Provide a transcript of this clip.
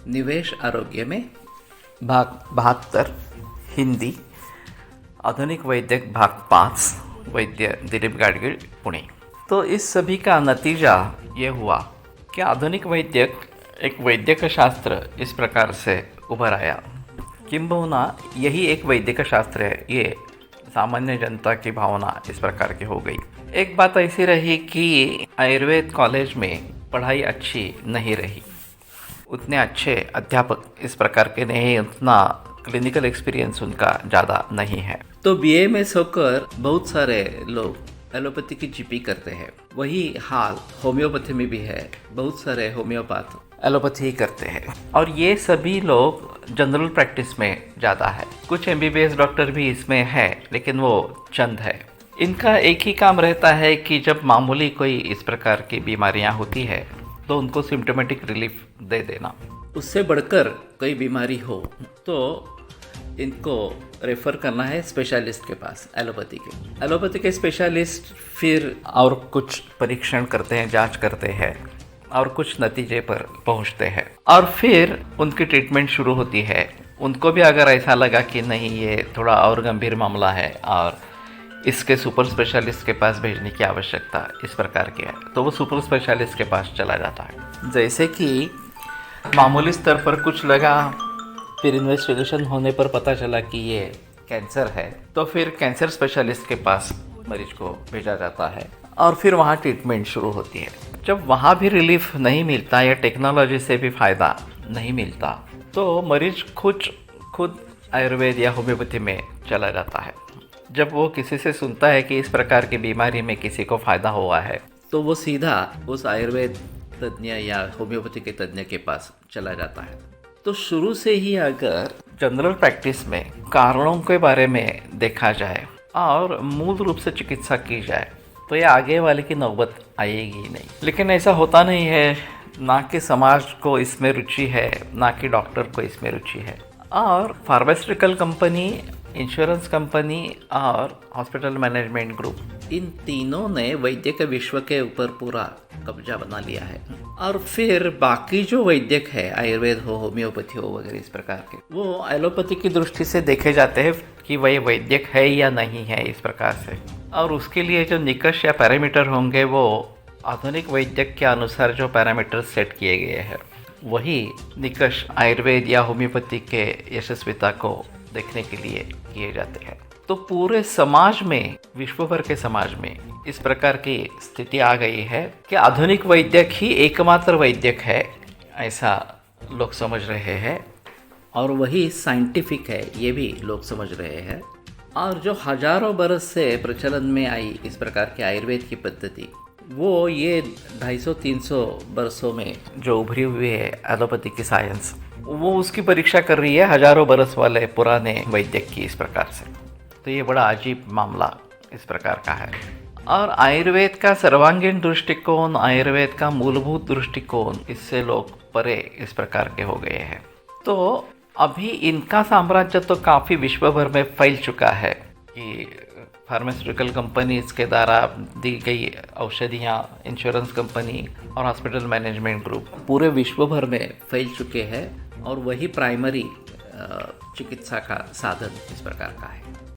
निवेश आरोग्य में भाग 72 हिंदी आधुनिक वैद्यक भाग 5 वैद्य दिलीप गाडगीळ पुणे। तो इस सभी का नतीजा ये हुआ कि आधुनिक वैद्यक एक वैद्यक शास्त्र इस प्रकार से उभर आया। किंबहुना यही एक वैद्यक शास्त्र है, ये सामान्य जनता की भावना इस प्रकार की हो गई। एक बात ऐसी रही कि आयुर्वेद कॉलेज में पढ़ाई अच्छी नहीं रही, उतने अच्छे अध्यापक इस प्रकार के नहीं, उतना क्लिनिकल एक्सपीरियंस उनका ज़्यादा नहीं है। तो BAMS होकर बहुत सारे लोग एलोपैथी की GP करते हैं। वही हाल होम्योपैथी में भी है, बहुत सारे होम्योपैथ एलोपैथी करते हैं और ये सभी लोग जनरल प्रैक्टिस में ज़्यादा है। कुछ MBBS डॉक्टर भी इसमें है, लेकिन वो चंद है। इनका एक ही काम रहता है कि जब मामूली कोई इस प्रकार की बीमारियां होती है तो उनको सिम्टोमेटिक रिलीफ दे देना। उससे बढ़कर कोई बीमारी हो तो इनको रेफ़र करना है स्पेशलिस्ट के पास, एलोपैथी के स्पेशलिस्ट फिर और कुछ परीक्षण करते हैं, जांच करते हैं और कुछ नतीजे पर पहुंचते हैं और फिर उनकी ट्रीटमेंट शुरू होती है। उनको भी अगर ऐसा लगा कि नहीं, ये थोड़ा और गंभीर मामला है और इसके सुपर स्पेशलिस्ट के पास भेजने की आवश्यकता इस प्रकार की है, तो वो सुपर स्पेशलिस्ट के पास चला जाता है। जैसे कि मामूली स्तर पर कुछ लगा, फिर इन्वेस्टिगेशन होने पर पता चला कि ये कैंसर है, तो फिर कैंसर स्पेशलिस्ट के पास मरीज को भेजा जाता है और फिर वहाँ ट्रीटमेंट शुरू होती है। जब वहाँ भी रिलीफ नहीं मिलता या टेक्नोलॉजी से भी फ़ायदा नहीं मिलता तो मरीज खुद आयुर्वेद या होम्योपैथी में चला जाता है। जब वो किसी से सुनता है कि इस प्रकार की बीमारी में किसी को फ़ायदा हुआ है तो वो सीधा उस आयुर्वेद तज्ञ या होम्योपैथी के तज्ञ के पास चला जाता है। तो शुरू से ही अगर जनरल प्रैक्टिस में कारणों के बारे में देखा जाए और मूल रूप से चिकित्सा की जाए तो ये आगे वाले की नौबत आएगी ही नहीं। लेकिन ऐसा होता नहीं है, ना कि समाज को इसमें रुचि है, ना कि डॉक्टर को इसमें रुचि है। और फार्मास्यूटिकल कंपनी, इंश्योरेंस कंपनी और हॉस्पिटल मैनेजमेंट ग्रुप, इन तीनों ने वैद्यक विश्व के ऊपर पूरा कब्जा बना लिया है। और फिर बाकी जो वैद्यक है, आयुर्वेद हो, होम्योपैथी हो वगैरह इस प्रकार के, वो एलोपैथी की दृष्टि से देखे जाते हैं कि वही वैद्यक है या नहीं है इस प्रकार से। और उसके लिए जो निकष या पैरामीटर होंगे वो आधुनिक वैद्यक के अनुसार जो पैरामीटर सेट किए गए हैं वही निकष आयुर्वेद या होम्योपैथी के यशस्विता को देखने के लिए किए जाते हैं। तो पूरे समाज में, विश्व भर के समाज में इस प्रकार की स्थिति आ गई है कि आधुनिक वैद्यक ही एकमात्र वैद्यक है, ऐसा लोग समझ रहे हैं और वही साइंटिफिक है, ये भी लोग समझ रहे हैं। और जो हजारों बरस से प्रचलन में आई इस प्रकार की आयुर्वेद की पद्धति, वो ये 250-300 बरसों में जो उभरी हुई है एलोपैथी की साइंस, वो उसकी परीक्षा कर रही है हजारों बरस वाले पुराने वैद्यक की इस प्रकार से। तो ये बड़ा अजीब मामला इस प्रकार का है। और आयुर्वेद का सर्वांगीण दृष्टिकोण, आयुर्वेद का मूलभूत दृष्टिकोण, इससे लोग परे इस प्रकार के हो गए हैं। तो अभी इनका साम्राज्य तो काफ़ी विश्व भर में फैल चुका है कि फार्मास्यूटिकल कंपनीज के द्वारा दी गई औषधियाँ, इंश्योरेंस कंपनी और हॉस्पिटल मैनेजमेंट ग्रुप पूरे विश्व भर में फैल चुके हैं और वही प्राइमरी चिकित्सा का साधन इस प्रकार का है।